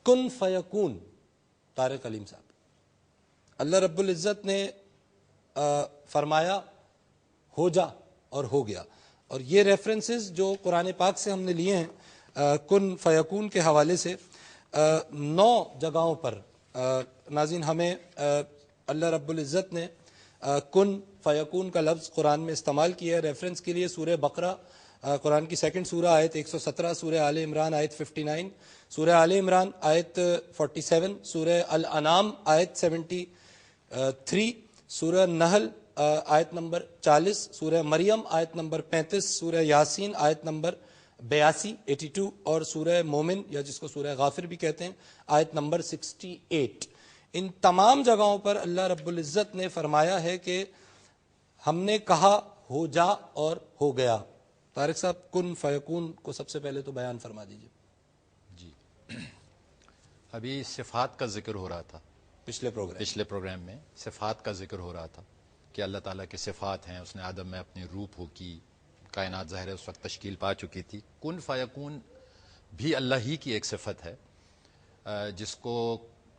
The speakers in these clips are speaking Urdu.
کن فیکون، طارق علیم صاحب، اللہ رب العزت نے فرمایا ہو جا اور ہو گیا، اور یہ ریفرنسز جو قرآن پاک سے ہم نے لیے ہیں کن فیکون کے حوالے سے 9 جگہوں پر ناظرین ہمیں اللہ رب العزت نے کن فیکون کا لفظ قرآن میں استعمال کیا ہے۔ ریفرنس کے لیے سورہ بقرہ قرآن کی 2 سورہ آیت 117، سورہ آل عمران آیت 59، سورہ آل عمران آیت 47، سورہ الانعام آیت 73، سورہ نحل آیت نمبر 40، سورہ مریم آیت نمبر 35، سورہ یاسین آیت نمبر 82 اور سورہ مومن یا جس کو سورہ غافر بھی کہتے ہیں آیت نمبر 68۔ ان تمام جگہوں پر اللہ رب العزت نے فرمایا ہے کہ ہم نے کہا ہو جا اور ہو گیا۔ طارق صاحب کن فیکون کو سب سے پہلے تو بیان فرما دیجئے۔ جی، ابھی صفات کا ذکر ہو رہا تھا، پچھلے پروگرام میں صفات کا ذکر ہو رہا تھا کہ اللہ تعالیٰ کی صفات ہیں، اس نے آدم میں اپنی روح پھونکی، کائنات ظاہر ہے اس وقت تشکیل پا چکی تھی۔ کن فیکون بھی اللہ ہی کی ایک صفت ہے جس کو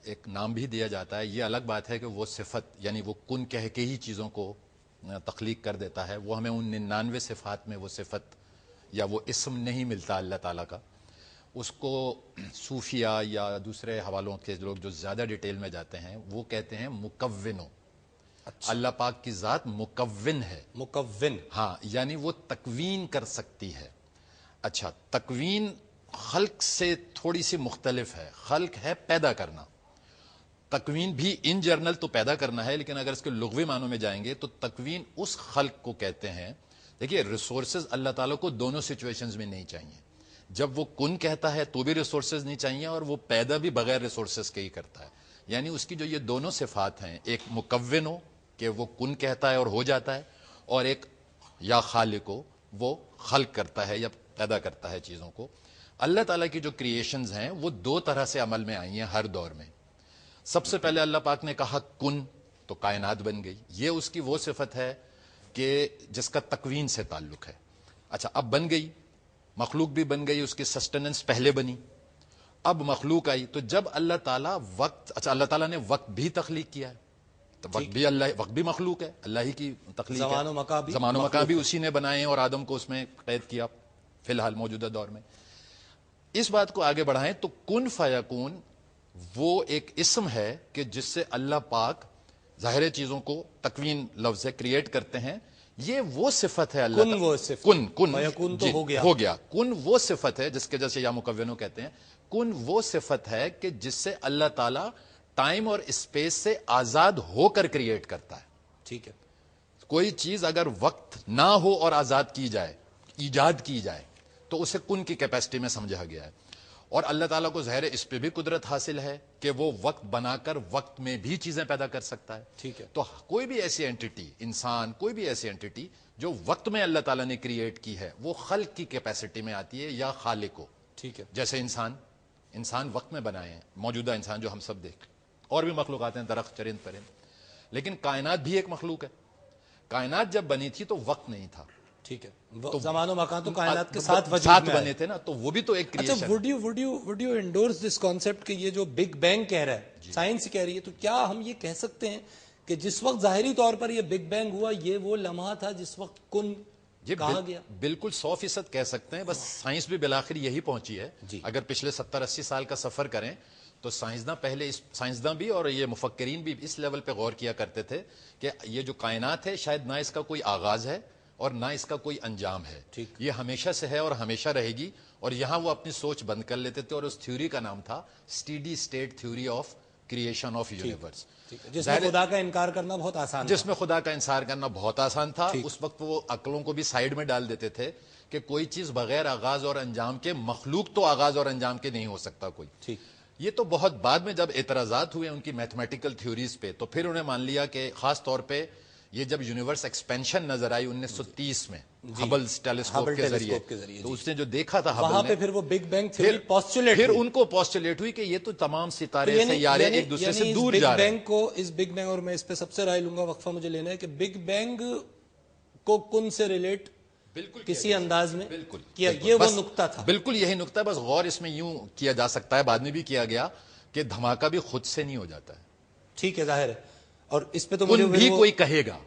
ایک نام بھی دیا جاتا ہے۔ یہ الگ بات ہے کہ وہ صفت یعنی وہ کن کہہ کے ہی چیزوں کو تخلیق کر دیتا ہے، وہ ہمیں ان 99 صفات میں وہ صفت یا وہ اسم نہیں ملتا اللہ تعالیٰ کا۔ اس کو صوفیہ یا دوسرے حوالوں کے لوگ جو زیادہ ڈیٹیل میں جاتے ہیں وہ کہتے ہیں مکونو۔ اللہ پاک کی ذات مکون ہے، مکون، ہاں، یعنی وہ تکوین کر سکتی ہے۔ اچھا، تکوین خلق سے تھوڑی سی مختلف ہے۔ خلق ہے پیدا کرنا، تکوین بھی ان جرنل تو پیدا کرنا ہے، لیکن اگر اس کے لغوی معنوں میں جائیں گے تو تکوین اس خلق کو کہتے ہیں۔ دیکھیے، ریسورسز اللہ تعالیٰ کو دونوں سچویشنز میں نہیں چاہیے۔ جب وہ کن کہتا ہے تو بھی ریسورسز نہیں چاہیے، اور وہ پیدا بھی بغیر ریسورسز کے ہی کرتا ہے۔ یعنی اس کی جو یہ دونوں صفات ہیں، ایک مکون ہو کہ وہ کن کہتا ہے اور ہو جاتا ہے، اور ایک یا خالق ہو وہ خلق کرتا ہے یا پیدا کرتا ہے چیزوں کو۔ اللہ تعالیٰ کی جو کریشنز ہیں وہ 2 طرح سے عمل میں آئی ہیں ہر دور میں۔ سب سے پہلے اللہ پاک نے کہا کن تو کائنات بن گئی، یہ اس کی وہ صفت ہے کہ جس کا تکوین سے تعلق ہے۔ اچھا، اب بن گئی، مخلوق بھی بن گئی، اس کی سسٹیننس پہلے بنی، اب مخلوق آئی۔ تو جب اللہ تعالیٰ اللہ تعالیٰ نے وقت بھی تخلیق کیا ہے، تو وقت بھی مخلوق ہے، اللہ ہی کی تخلیق ہے۔ زمان و مکان بھی اسی نے بنائے ہیں اور آدم کو اس میں قید کیا فی الحال موجودہ دور میں۔ اس بات کو آگے بڑھائیں تو کن فیکون وہ ایک اسم ہے کہ جس سے اللہ پاک ظاہر چیزوں کو تکوین لفظ سے کریٹ کرتے ہیں۔ یہ وہ صفت ہے اللہ کن وہ صفت، کن فیکون تو جی ہو گیا۔ کن وہ صفت ہے جس کے جیسے یا مکونوں کہتے ہیں، کن وہ صفت ہے کہ جس سے اللہ تعالیٰ ٹائم اور اسپیس سے آزاد ہو کر کریٹ کرتا ہے۔ ٹھیک ہے، کوئی چیز اگر وقت نہ ہو اور آزاد کی جائے، ایجاد کی جائے، تو اسے کن کی کیپیسٹی میں سمجھا گیا ہے۔ اور اللہ تعالیٰ کو ظاہر اس پہ بھی قدرت حاصل ہے کہ وہ وقت بنا کر وقت میں بھی چیزیں پیدا کر سکتا ہے۔ ٹھیک ہے، تو کوئی بھی ایسی اینٹیٹی، انسان، کوئی بھی ایسی اینٹیٹی جو وقت میں اللہ تعالیٰ نے کریٹ کی ہے وہ خلق کی کیپیسٹی میں آتی ہے یا خالق کو۔ ٹھیک ہے، جیسے انسان وقت میں بنائے ہیں، موجودہ انسان جو ہم سب دیکھ، اور بھی مخلوقات ہیں، درخت، چرند پرند، لیکن کائنات بھی ایک مخلوق ہے۔ کائنات جب بنی تھی تو وقت نہیں تھا۔ ٹھیک ہے، زمان و مکان تو کائنات کے ساتھ وجود میں بنے تھے نا، تو وہ بھی تو ایک کریشن ہے۔ اچھا، would you endorse this concept کہ یہ جو بگ بینگ کہہ رہا ہے، سائنس کہہ رہی ہے، تو کیا ہم یہ کہہ سکتے ہیں کہ جس وقت ظاہری طور پر یہ بگ بینگ ہوا یہ وہ لمحہ تھا جس وقت کن کہا گیا؟ بالکل 100% کہہ سکتے ہیں، بس سائنس بھی بالآخر یہی پہنچی ہے۔ اگر پچھلے 70-80 سال کا سفر کریں تو سائنسداں بھی اور یہ مفکرین بھی اس لیول پہ غور کیا کرتے تھے کہ یہ جو کائنات ہے شاید نہ اس کا کوئی آغاز ہے اور نہ اس کا کوئی انجام ہے، یہ ہمیشہ سے ہے اور ہمیشہ رہے گی۔ اور یہاں وہ اپنی سوچ بند کر لیتے تھے، اور اس تھیوری کا نام تھا steady state theory of creation of universe, جس میں خدا کا انکار کرنا بہت آسان جس میں خدا کا انکار کرنا بہت آسان تھا۔ اس وقت وہ عقلوں کو بھی سائیڈ میں ڈال دیتے تھے کہ کوئی چیز بغیر آغاز اور انجام کے، مخلوق تو آغاز اور انجام کے نہیں ہو سکتا کوئی۔ یہ تو بہت بعد میں جب اعتراضات ہوئے ان کی میتھمیٹیکل تھیوریز پہ، تو پھر انہیں مان لیا کہ خاص طور پہ یہ جب یونیورس ایکسپینشن نظر آئی 1930 میں ہبل ٹیلیسکوپ کے ذریعے، تو اس نے جو دیکھا تھا وہاں پہ پھر وہ بگ بینگ تھیوری پوسچولیٹ، پھر ان کو پوسچولیٹ ہوئی کہ یہ تو تمام ستارے سیارے ایک دوسرے سے دور جا رہے ہیں۔ اس بگ بینگ، اور میں اس پہ سب سے رائے لوں گا، وقفہ مجھے لینا ہے، کہ بگ بینگ کو کن سے ریلیٹ بالکل کسی انداز میں بالکل کیا. یہ وہ نقطہ تھا. بالکل یہی نقطہ. بس غور اس میں یوں کیا جا سکتا ہے, بعد میں بھی کیا گیا, کہ دھماکہ بھی خود سے نہیں ہو جاتا ہے. ٹھیک ہے, ظاہر ہے. اور اس پہ تو کن بھی کوئی کہے گا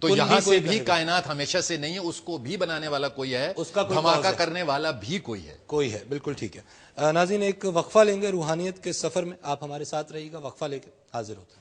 تو یہاں سے بھی کائنات ہمیشہ سے نہیں ہے, اس کو بھی بنانے والا کوئی ہے, اس کا دھماکہ کرنے والا بھی کوئی ہے. بالکل ٹھیک ہے. ناظرین, ایک وقفہ لیں گے روحانیت کے سفر میں. آپ ہمارے ساتھ رہیے گا, وقفہ لے کے حاضر ہوتے ہیں.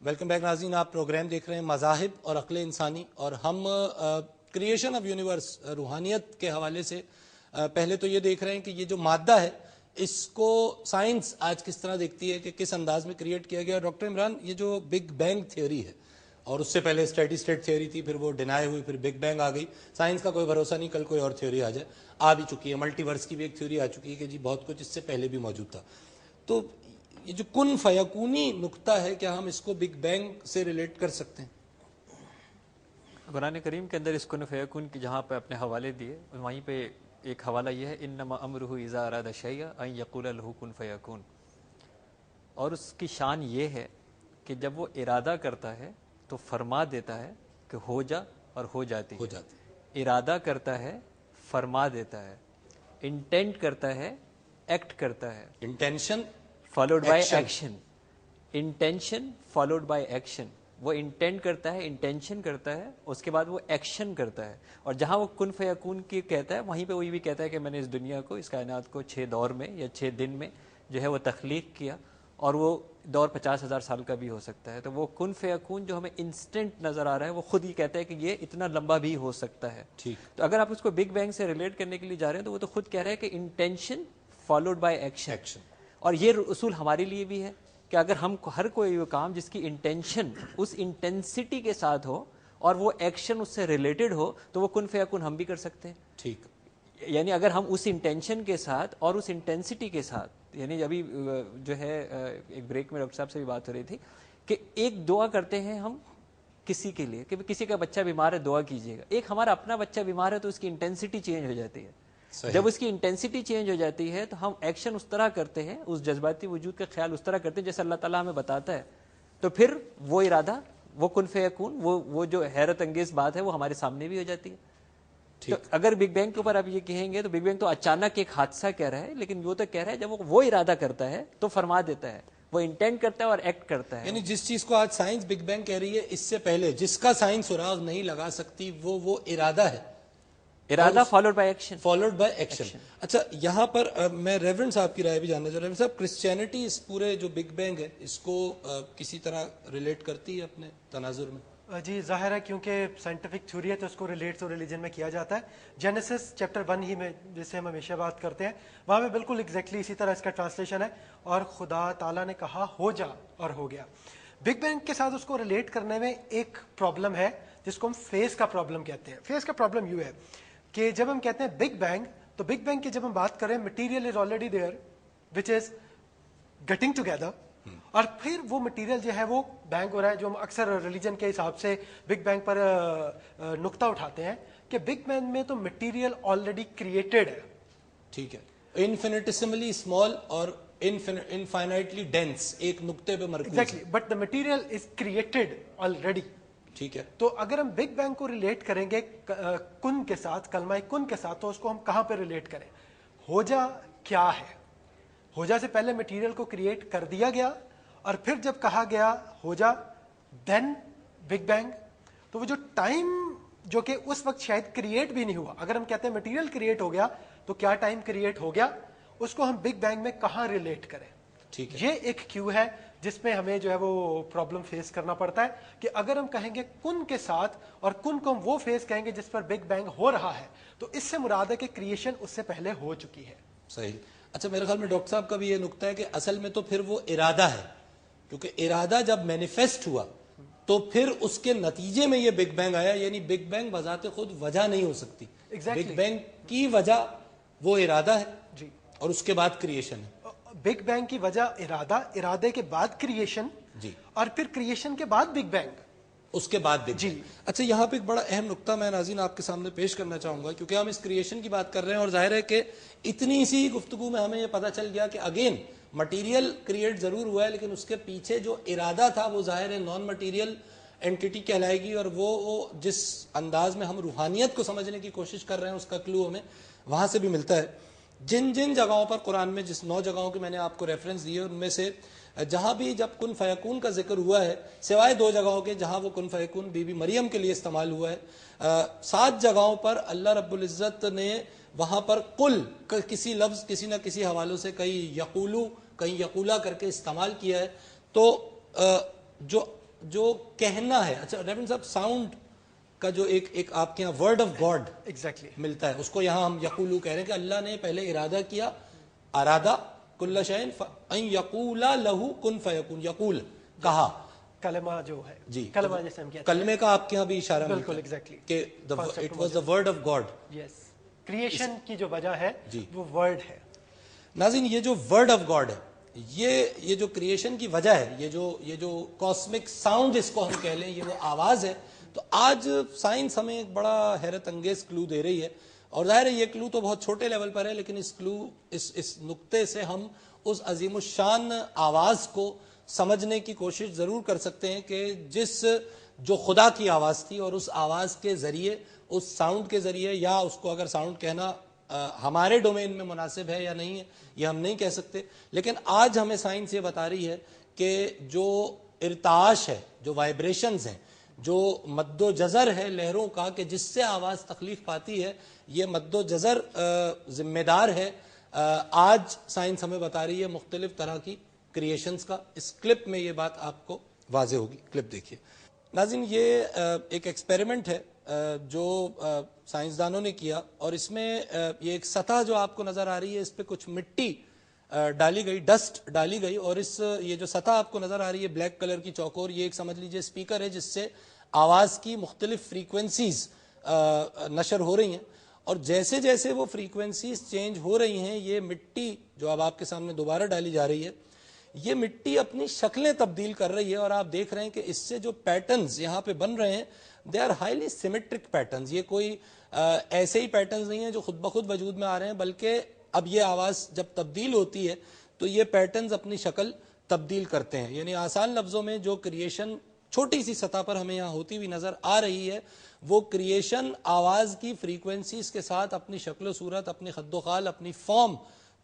ویلکم بیک ناظرین, آپ پروگرام دیکھ رہے ہیں مذاہب اور عقل انسانی, اور ہم کریشن آف یونیورس روحانیت کے حوالے سے پہلے تو یہ دیکھ رہے ہیں کہ یہ جو مادہ ہے اس کو سائنس آج کس طرح دیکھتی ہے, کہ کس انداز میں کریٹ کیا گیا. ڈاکٹر عمران, یہ جو بگ بینگ تھیوری ہے, اور اس سے پہلے اسٹیڈی اسٹیٹ تھیوری تھی, پھر وہ ڈینائی ہوئی, پھر بگ بینگ آ گئی. سائنس کا کوئی بھروسہ نہیں, کل کوئی اور تھیوری آ جائے. آ بھی چکی ہے, ملٹی ورس کی بھی ایک تھیوری آ چکی ہے کہ جی بہت کچھ اس سے پہلے بھی موجود تھا. تو یہ جو کن فیکونی نقطہ ہے, کیا ہم اس کو بگ بینگ سے ریلیٹ کر سکتے ہیں؟ قرآن کریم کے اندر اس کن فیکون کی جہاں پہ اپنے حوالے دیے, وہیں پہ ایک حوالہ یہ ہے, انما امرہ اذا اراد شیئا ان یقول لہ کن فیکون. اور اس کی شان یہ ہے کہ جب وہ ارادہ کرتا ہے تو فرما دیتا ہے کہ ہو جا, اور ہو جاتی ہے. ارادہ کرتا ہے, فرما دیتا ہے. انٹینٹ کرتا ہے, ایکٹ کرتا ہے. Intention followed by action. Intention followed by action. وہ انٹینٹ کرتا ہے, انٹینشن کرتا ہے, اس کے بعد وہ ایکشن کرتا ہے. اور جہاں وہ کن فیکون کی کہتا ہے, وہیں پہ وہی بھی کہتا ہے کہ میں نے اس دنیا کو, اس کائنات کو 6 دور میں یا 6 دن میں جو ہے وہ تخلیق کیا, اور وہ دور 50,000 سال کا بھی ہو سکتا ہے. تو وہ کن فیکون جو ہمیں انسٹنٹ نظر آ رہا ہے, وہ خود ہی کہتا ہے کہ یہ اتنا لمبا بھی ہو سکتا ہے. تو اگر آپ اس کو بگ بینگ سے ریلیٹ کرنے کے لیے جا رہے ہیں, تو وہ تو خود کہہ رہا ہے کہ انٹینشن فالوڈ بائی ایکشن. اور یہ اصول ہمارے لیے بھی ہے کہ اگر ہم ہر کوئی کام جس کی انٹینشن اس انٹینسٹی کے ساتھ ہو اور وہ ایکشن اس سے ریلیٹڈ ہو, تو وہ کن فیکون ہم بھی کر سکتے ہیں. ٹھیک. یعنی اگر ہم اس انٹینشن کے ساتھ اور اس انٹینسٹی کے ساتھ, یعنی ابھی جو ہے ایک بریک میں ڈاکٹر صاحب سے بھی بات ہو رہی تھی کہ ایک دعا کرتے ہیں ہم کسی کے لیے کہ کسی کا بچہ بیمار ہے, دعا کیجیے گا. ایک ہمارا اپنا بچہ بیمار ہے تو اس کی انٹینسٹی چینج ہو جاتی ہے. جب اس کی انٹینسٹی چینج ہو جاتی ہے تو ہم ایکشن اس طرح کرتے ہیں, اس جذباتی وجود کا خیال اس طرح کرتے ہیں جیسے اللہ تعالیٰ ہمیں بتاتا ہے. تو پھر وہ ارادہ, وہ کن فیکون, وہ جو حیرت انگیز بات ہے وہ ہمارے سامنے بھی ہو جاتی ہے. تو اگر بگ بینگ کے اوپر آپ یہ کہیں گے تو بگ بینگ تو اچانک ایک حادثہ کہہ رہا ہے, لیکن وہ تو کہہ رہا ہے جب وہ ارادہ کرتا ہے تو فرما دیتا ہے, وہ انٹینٹ کرتا ہے اور ایکٹ کرتا ہے. یعنی جس چیز کو آج سائنس بگ بینگ کہہ رہی ہے, اس سے پہلے جس کا سائنس سراغ نہیں لگا سکتی, وہ ارادہ ہے. ارادہ followed by action. Followed by action. اچھا, یہاں پر میں ریورنڈ صاحب کی رائے بھی جاننا چاہ رہا ہوں. صاحب, کرسچینٹی اس پورے جو بگ بینگ ہے اس کو کسی طرح ریلیٹ کرتی ہے اپنے تناظر میں؟ جی ظاہر ہے, کیونکہ سائنٹیفک تھیوری ہے تو اس کو ریلیٹ تو ریلیجن میں کیا جاتا ہے. جینیسس چیپٹر 1 ہی میں جس سے ہم ہمیشہ بات کرتے ہیں, وہاں میں بالکل ایگزیکٹلی اسی طرح اس کا ٹرانسلیشن ہے, اور خدا تعالیٰ نے کہا ہو جا, اور ہو گیا. بگ بینگ کے ساتھ اس کو ریلیٹ کرنے میں ایک پرابلم ہے جس کو ہم فیز کا پرابلم کہتے ہیں. فیز کا پرابلم یوں ہے کہ جب ہم کہتے ہیں بگ بینگ, تو بگ بینگ کی جب ہم بات کریں, material is already there which is getting together, اور پھر وہ مٹیریل جو ہے وہ بینگ ہو رہا ہے, جو ہم اکثر ریلیجن کے حساب سے بگ بینگ پر نقطہ اٹھاتے ہیں کہ بگ بینگ میں تو مٹیریل آلریڈی کریٹڈ ہے. ٹھیک ہے, انفینیٹیسملی اسمال اور انفائنائٹلی ڈینس, ایک نقطے پہ مرکوز. Exactly, but the material is created already. ٹھیک ہے. تو اگر ہم بگ بینگ کو ریلیٹ کریں گے کن کے ساتھ, کلمہ کن کے ساتھ, تو اس کو ہم کہاں پہ ریلیٹ کریں؟ ہو جا کیا ہے؟ ہو جا سے پہلے مٹیریل کو کریٹ کر دیا گیا, اور پھر جب کہا گیا ہو جا دین بگ بینگ. تو وہ جو ٹائم جو کہ اس وقت شاید کریٹ بھی نہیں ہوا, اگر ہم کہتے ہیں مٹیریل کریٹ ہو گیا تو کیا ٹائم کریٹ ہو گیا, اس کو ہم بگ بینگ میں کہاں ریلیٹ کریں؟ ٹھیک ہے. یہ ایک کیو ہے جس میں ہمیں جو ہے وہ پرابلم فیس کرنا پڑتا ہے کہ اگر ہم کہیں گے کن کے ساتھ, اور کن کو ہم وہ فیس کہیں گے جس پر بگ بینگ ہو رہا ہے, تو اس سے مراد ہے کہ کریشن اس سے پہلے ہو چکی ہے. صحیح. اچھا, میرے خیال میں ڈاکٹر صاحب کا بھی یہ نقطہ ہے کہ اصل میں تو پھر وہ ارادہ ہے, کیونکہ ارادہ جب مینیفیسٹ ہوا تو پھر اس کے نتیجے میں یہ بگ بینگ آیا. یعنی بگ بینگ بذات خود وجہ نہیں ہو سکتی. بگ بینگ کی وجہ وہ ارادہ ہے, جی, اور اس کے بعد کریشن ہے. بگ بینگ کی وجہ ارادہ, ارادے کے بعد کریشن, جی. اور پھر کریشن کے بعد بگ بینگ. اس کے بعد دیکھیں. اچھا یہاں پہ ایک بڑا اہم نقطہ میں ناظرین آپ کے سامنے پیش کرنا چاہوں گا, کیونکہ ہم اس کریشن کی بات کر رہے ہیں اور ظاہر ہے کہ اتنی سی گفتگو میں ہمیں یہ پتہ چل گیا کہ اگین مٹیریل کریٹ ضرور ہوا ہے, لیکن اس کے پیچھے جو ارادہ تھا وہ ظاہر ہے نان مٹیریل اینٹیٹی کہلائے گی, اور وہ جس انداز میں ہم روحانیت کو سمجھنے کی کوشش کر رہے ہیں اس کا کلو ہمیں وہاں سے بھی ملتا ہے. جن جگہوں پر قرآن میں, جس 9 جگہوں کے میں نے آپ کو ریفرنس دیے, ان میں سے جہاں بھی جب کن فیکون کا ذکر ہوا ہے, سوائے 2 جگہوں کے جہاں وہ کن فیکون بی بی مریم کے لیے استعمال ہوا ہے, 7 جگہوں پر اللہ رب العزت نے وہاں پر قل کسی لفظ کسی نہ کسی حوالوں سے کہیں یقولو کہیں یقولا کر کے استعمال کیا ہے. تو جو کہنا ہے, اچھا ریفرنس صاحب ساؤنڈ کا جو ایک آپ کے یہاں ورڈ آف گاڈ ایگزیکٹلی ملتا ہے, اس کو یہاں ہم یقولو کہہ رہے ہیں کہ اللہ نے پہلے ارادہ کیا, ارادہ کل شیء ان یقول لہ کن فیکون, یقول کہا, کلمہ جو ہے جی کلمہ جیسے ہم کہتے ہیں کلمے کا آپ کے یہاں بھی اشارہ ملتا بالکل ہے ایگزیکٹلی کہ it was the word of God. Yes, creation کی جو وجہ ہے جی. وہ ورڈ ہے. ناظرین یہ جو ورڈ آف گاڈ ہے, یہ جو کریشن کی وجہ ہے, یہ جو کاسمک ساؤنڈ اس کو ہم کہہ لیں, یہ وہ آواز ہے. تو آج سائنس ہمیں ایک بڑا حیرت انگیز کلو دے رہی ہے, اور ظاہر ہے یہ کلو تو بہت چھوٹے لیول پر ہے, لیکن اس کلو اس نقطے سے ہم اس عظیم الشان آواز کو سمجھنے کی کوشش ضرور کر سکتے ہیں کہ جو خدا کی آواز تھی, اور اس آواز کے ذریعے, اس ساؤنڈ کے ذریعے, یا اس کو اگر ساؤنڈ کہنا ہمارے ڈومین میں مناسب ہے یا نہیں ہے یہ ہم نہیں کہہ سکتے, لیکن آج ہمیں سائنس یہ بتا رہی ہے کہ جو ارتعاش ہے, جو وائبریشنز ہیں, جو مد و جزر ہے لہروں کا, کہ جس سے آواز تخلیق پاتی ہے, یہ مد و جزر ذمہ دار ہے. آج سائنس ہمیں بتا رہی ہے مختلف طرح کی کریشنز کا. اس کلپ میں یہ بات آپ کو واضح ہوگی, کلپ دیکھیے. ناظرین یہ ایک ایکسپیریمنٹ ہے جو سائنسدانوں نے کیا, اور اس میں یہ ایک سطح جو آپ کو نظر آ رہی ہے, اس پہ کچھ مٹی ڈالی گئی, ڈسٹ ڈالی گئی, اور یہ جو سطح آپ کو نظر آ رہی ہے بلیک کلر کی چوکور, یہ ایک سمجھ لیجئے اسپیکر ہے جس سے آواز کی مختلف فریکوینسیز نشر ہو رہی ہیں, اور جیسے جیسے وہ فریکوینسیز چینج ہو رہی ہیں, یہ مٹی جو اب آپ کے سامنے دوبارہ ڈالی جا رہی ہے, یہ مٹی اپنی شکلیں تبدیل کر رہی ہے, اور آپ دیکھ رہے ہیں کہ اس سے جو پیٹرنز یہاں پہ بن رہے ہیں they are highly symmetric patterns. یہ کوئی ایسے ہی پیٹرنز نہیں ہیں جو خود بخود وجود میں آ رہے ہیں, بلکہ اب یہ آواز جب تبدیل ہوتی ہے تو یہ پیٹرنز اپنی شکل تبدیل کرتے ہیں. یعنی آسان لفظوں میں جو کریشن چھوٹی سی سطح پر ہمیں یہاں ہوتی ہوئی نظر آ رہی ہے, وہ کریشن آواز کی فریکوینسیز کے ساتھ اپنی شکل و صورت, اپنی خد و خال, اپنی فارم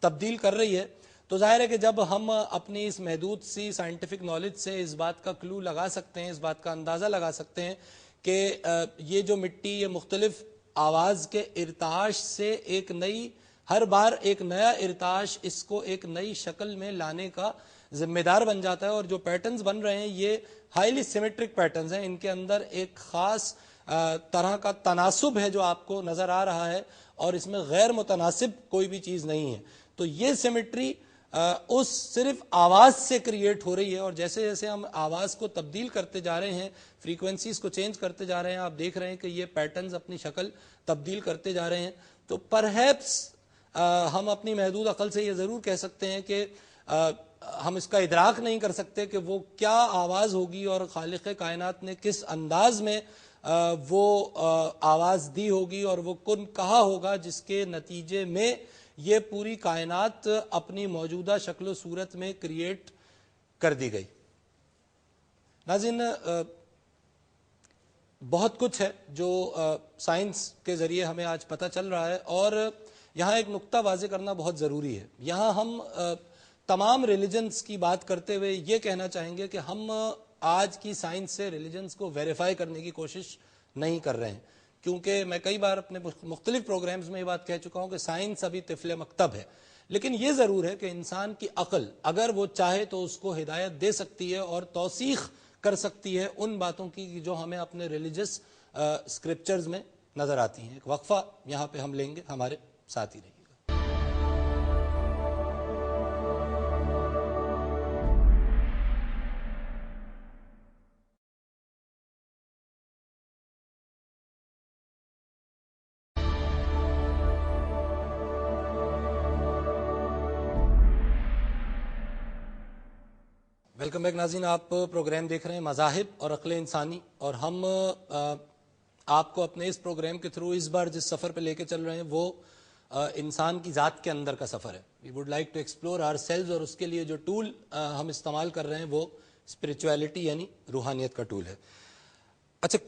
تبدیل کر رہی ہے. تو ظاہر ہے کہ جب ہم اپنی اس محدود سی سائنٹیفک نالج سے اس بات کا کلو لگا سکتے ہیں, اس بات کا اندازہ لگا سکتے ہیں کہ یہ جو مٹی, یہ مختلف آواز کے ارتعاش سے ایک نئی, ہر بار ایک نیا ارتعاش اس کو ایک نئی شکل میں لانے کا ذمہ دار بن جاتا ہے, اور جو پیٹرنز بن رہے ہیں یہ ہائیلی سیمیٹرک پیٹرنز ہیں. ان کے اندر ایک خاص طرح کا تناسب ہے جو آپ کو نظر آ رہا ہے, اور اس میں غیر متناسب کوئی بھی چیز نہیں ہے. تو یہ سیمیٹری اس صرف آواز سے کریٹ ہو رہی ہے, اور جیسے جیسے ہم آواز کو تبدیل کرتے جا رہے ہیں, فریکوینسیز کو چینج کرتے جا رہے ہیں, آپ دیکھ رہے ہیں کہ یہ پیٹرنز اپنی شکل تبدیل کرتے جا رہے ہیں. تو پرہیپس ہم اپنی محدود عقل سے یہ ضرور کہہ سکتے ہیں کہ ہم اس کا ادراک نہیں کر سکتے کہ وہ کیا آواز ہوگی, اور خالق کائنات نے کس انداز میں وہ آواز دی ہوگی, اور وہ کن کہا ہوگا جس کے نتیجے میں یہ پوری کائنات اپنی موجودہ شکل و صورت میں کریٹ کر دی گئی. ناظرین بہت کچھ ہے جو سائنس کے ذریعے ہمیں آج پتہ چل رہا ہے, اور یہاں ایک نقطہ واضح کرنا بہت ضروری ہے. یہاں ہم تمام ریلیجنز کی بات کرتے ہوئے یہ کہنا چاہیں گے کہ ہم آج کی سائنس سے ریلیجنز کو ویریفائی کرنے کی کوشش نہیں کر رہے ہیں, کیونکہ میں کئی بار اپنے مختلف پروگرامز میں یہ بات کہہ چکا ہوں کہ سائنس ابھی طفل مکتب ہے. لیکن یہ ضرور ہے کہ انسان کی عقل اگر وہ چاہے تو اس کو ہدایت دے سکتی ہے اور توثیق کر سکتی ہے ان باتوں کی جو ہمیں اپنے ریلیجس اسکرپچرز میں نظر آتی ہیں. ایک وقفہ یہاں پہ ہم لیں گے, ہمارے ساتھ ہی رہیے. ویلکم بیک ناظرین، آپ پروگرام دیکھ رہے ہیں مذاہب اور عقل انسانی، اور ہم آپ کو اپنے اس پروگرام کے تھرو اس بار جس سفر پہ لے کے چل رہے ہیں وہ انسان کی ذات کے اندر کا سفر ہے. We would like to explore ourselves, اور اس کے لیے جو ٹول ہم استعمال کر رہے ہیں وہ اسپرچویلٹی یعنی روحانیت کا ٹول ہے. اچھا